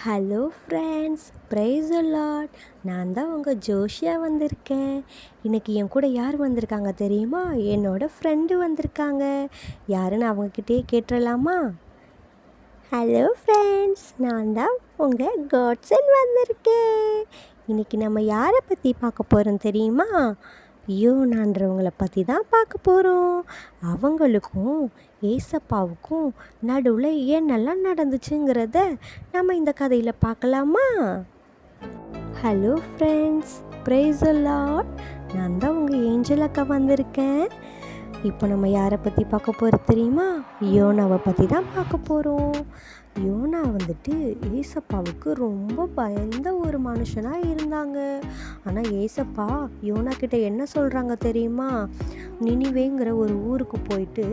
Hello friends, praise lord. நான் தான் உங்கள் ஜோஷியா வந்திருக்கேன். இன்றைக்கி என் கூட யார் வந்திருக்காங்க தெரியுமா? என்னோடய ஃப்ரெண்டு வந்திருக்காங்க. யாருன்னு அவங்கக்கிட்டே கேட்டுடலாமா? ஹலோ ஃப்ரெண்ட்ஸ், நான் தான் உங்கள் காட்சன் வந்திருக்கேன். இன்றைக்கி நம்ம யாரை பற்றி பார்க்க போகிறோம் தெரியுமா? யோனான்றவங்களை பற்றி தான் பார்க்க போகிறோம். அவங்களுக்கும் ஏசப்பாவுக்கும் நடுவில் என்னெல்லாம் நடந்துச்சுங்கிறத நம்ம இந்த கதையில் பார்க்கலாமா? Hello friends, praise lord. நான் தான் உங்கள் ஏஞ்சல் அக்கா வந்திருக்கேன். இப்போ நம்ம யாரை பற்றி பார்க்க போகிறது தெரியுமா? யோனாவை பற்றி தான் பார்க்க போகிறோம். யோனா வந்துட்டு ஏசப்பாவுக்கு ரொம்ப பயந்த ஒரு மனுஷனாக இருந்தாங்க. ஆனால் ஏசப்பா யோனா கிட்ட என்ன சொல்கிறாங்க தெரியுமா? நினிவேங்கிற ஒரு ஊருக்கு போயிட்டு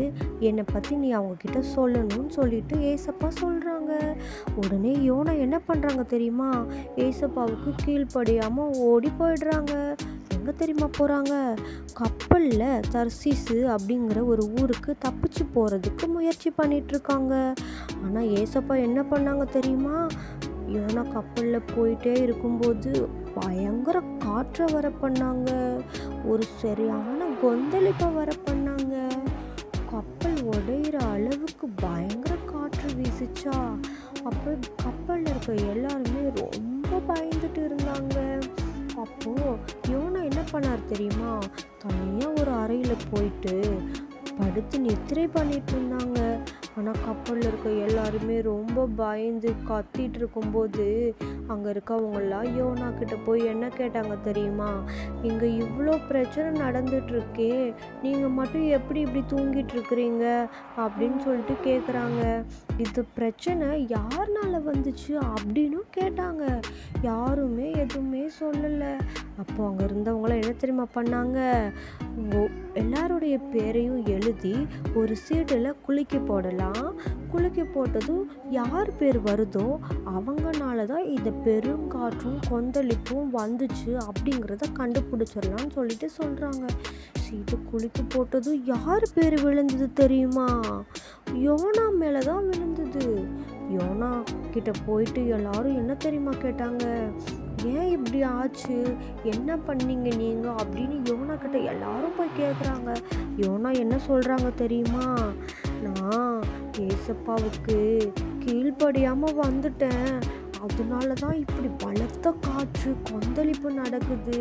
என்னை பற்றி நீ அவங்கக்கிட்ட சொல்லணும்னு சொல்லிட்டு ஏசப்பா சொல்கிறாங்க. உடனே யோனா என்ன பண்ணுறாங்க தெரியுமா? ஏசப்பாவுக்கு கீழ்ப்படியாமல் ஓடி போயிடுறாங்க. எங்கே தெரியுமா போகிறாங்க? கப்பலில் தர்சீசு அப்படிங்கிற ஒரு ஊருக்கு தப்பிச்சு போகிறதுக்கு முயற்சி பண்ணிகிட்ருக்காங்க. ஆனால் ஏசப்பா என்ன பண்ணாங்க தெரியுமா? யோனா கப்பலில் போயிட்டே இருக்கும்போது பயங்கர காற்றை வர பண்ணாங்க. ஒரு சரியான கொந்தளிப்பை வர பண்ணாங்க. கப்பல் உடையிற அளவுக்கு பயங்கர காற்று வீசிச்சா. அப்போ கப்பலில் இருக்க எல்லாருமே ரொம்ப பயந்துட்டு இருந்தாங்க. அப்போது யோனா என்ன பண்ணார் தெரியுமா? தனியாக ஒரு அறையில் போயிட்டு படுத்து நித்திரை பண்ணிட்டு இருந்தாங்க. ஆனால் கப்பலில் இருக்க எல்லாருமே ரொம்ப பயந்து கத்திட்டு இருக்கும்போது அங்கே இருக்கவங்களாம் யோனா கிட்ட போய் என்ன கேட்டாங்க தெரியுமா? இங்கே இவ்வளோ பிரச்சனை நடந்துட்டுருக்கே, நீங்கள் மட்டும் எப்படி இப்படி தூங்கிட்டு இருக்கிறீங்க அப்படின்னு சொல்லிட்டு கேட்குறாங்க. இது பிரச்சனை யாருனால வந்துச்சு அப்படின்னு கேட்டாங்க. யாருமே எதுவுமே சொல்லலை. அப்போ அங்கே இருந்தவங்களாம் என்ன தெரியுமா பண்ணாங்க? எல்லாருடைய பேரையும் எழுதி ஒரு சீட்டில் குலுக்கி போடலாம். குலுக்கி போட்டதும் யார் பேர் வருதோ அவங்கனால தான் இந்த பெருங்காற்றும் கொந்தளிப்பும் வந்துச்சு அப்படிங்கிறத கண்டுபிடிச்சிடலான்னு சொல்லிட்டு சொல்கிறாங்க. சீட்டு குலுக்கி போட்டதும் யார் பேர் விழுந்தது தெரியுமா? யோனா மேலே தான் விழுந்தது. யோனா கிட்ட போயிட்டு எல்லாரும் என்ன தெரியுமா கேட்டாங்க? ஏன் இப்படி ஆச்சு, என்ன பண்ணீங்க நீங்கள் அப்படின்னு யோனா கிட்ட எல்லாரும் போய் கேட்குறாங்க. யோனா என்ன சொல்கிறாங்க தெரியுமா? நான் ஏசப்பாவுக்கு கீழ்ப்படியாமல் வந்துட்டேன், அதனால தான் இப்படி பலத்த காற்று கொந்தளிப்பு நடக்குது,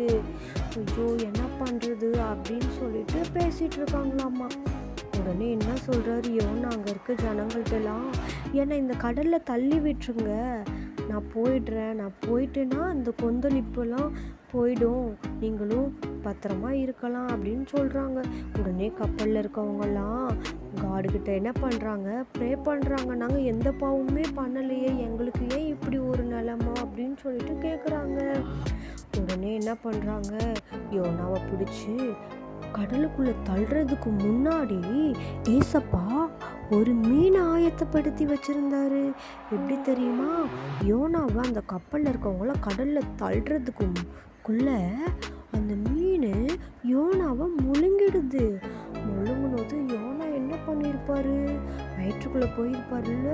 ஐயோ என்ன பண்ணுறது அப்படின்னு சொல்லிட்டு பேசிகிட்டு இருக்காங்களாம்மா. உடனே என்ன சொல்கிறாரு யோனா அங்கே இருக்க ஜனங்கள்ட்டெல்லாம், என்னை இந்த கடலில் தள்ளி விட்டுருங்க, நான் போயிடுறேன், நான் போயிட்டேன்னா அந்த கொந்தளிப்பெல்லாம் போயிடும், நீங்களும் பத்திரமா இருக்கலாம் அப்படின்னு சொல்கிறாங்க. உடனே கப்பலில் இருக்கவங்கலாம் காடுகிட்ட என்ன பண்ணுறாங்க? ப்ரே பண்ணுறாங்க. நாங்கள் எந்த பாவமுமே பண்ணலையே, எங்களுக்கு ஏன் இப்படி ஒரு நிலமா அப்படின்னு சொல்லிட்டு கேட்குறாங்க. உடனே என்ன பண்ணுறாங்க? யோனாவை பிடிச்சி கடலுக்குள்ளே தள்ளுறதுக்கு முன்னாடி ஏசப்பா ஒரு மீனை ஆயத்தப்படுத்தி வச்சுருந்தாரு. எப்படி தெரியுமா? யோனாவை அந்த கப்பலில் இருக்கவங்கள கடலில் தள்ளுறதுக்குள்ள அந்த மீன் யோனாவை முழுங்கிடுது. முழுங்கினது யோனா என்ன பண்ணியிருப்பாரு? வயிற்றுக்குள்ளே போயிருப்பாருல்ல,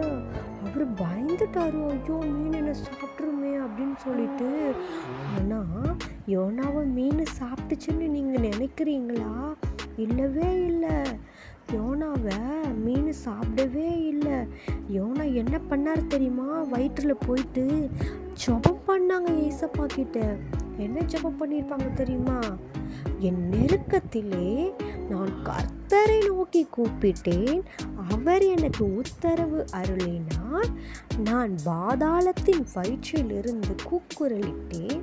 அவர் பயந்துட்டாரு. ஐயோ மீன் என்ன சாப்பிட்ருமே அப்படின்னு சொல்லிட்டு. ஆனால் யோனாவை மீன் சாப்பிட்டுச்சுன்னு நீங்கள் நினைக்கிறீங்களா? இல்லவே இல்லை. யோனாவை மீன் சாப்பிடவே இல்லை. யோனா என்ன பண்ணார் தெரியுமா? வயிற்றில் போயிட்டு ஜெபம் பண்ணாங்க ஏசப்பா கிட்ட. என்ன ஜெபம் பண்ணியிருப்பாங்க தெரியுமா? என் நெருக்கத்திலே நான் கர்த்தரை நோக்கி கூப்பிட்டேன், அவர் எனக்கு உத்தரவு அருளினார், நான் பாதாளத்தின் வயிற்றிலிருந்து கூக்குரலிட்டேன்,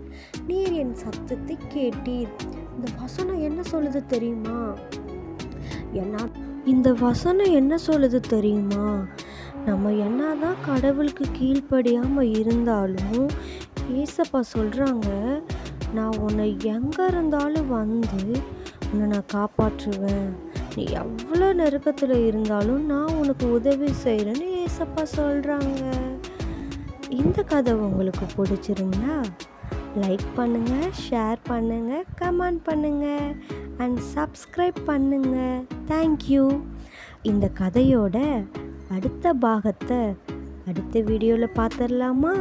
நீர் என் சத்தத்தை கேட்டீர். இந்த வசனம் என்ன சொல்லுது தெரியுமா? இந்த வசனம் என்ன சொல்லுது தெரியுமா? நம்ம என்னதான் கடவுளுக்கு கீழ்ப்படியாமல் இருந்தாலும் ஏசப்பா சொல்கிறாங்க, நான் உன்னை எங்கே இருந்தாலும் வந்து உன்னை நான் காப்பாற்றுவேன், நீ எவ்வளோ நெருக்கத்தில் இருந்தாலும் நான் உனக்கு உதவி செய்கிறேன்னு ஏசப்பா சொல்கிறாங்க. இந்த கதை உங்களுக்கு பிடிச்சிருந்தா லைக் பண்ணுங்கள், ஷேர் பண்ணுங்கள், கமெண்ட் பண்ணுங்கள் அண்ட் சப்ஸ்கிரைப் பண்ணுங்கள். தேங்க்யூ. இந்த கதையோட அடுத்த பாகத்தை அடுத்த வீடியோவில் பார்த்துடலாமா?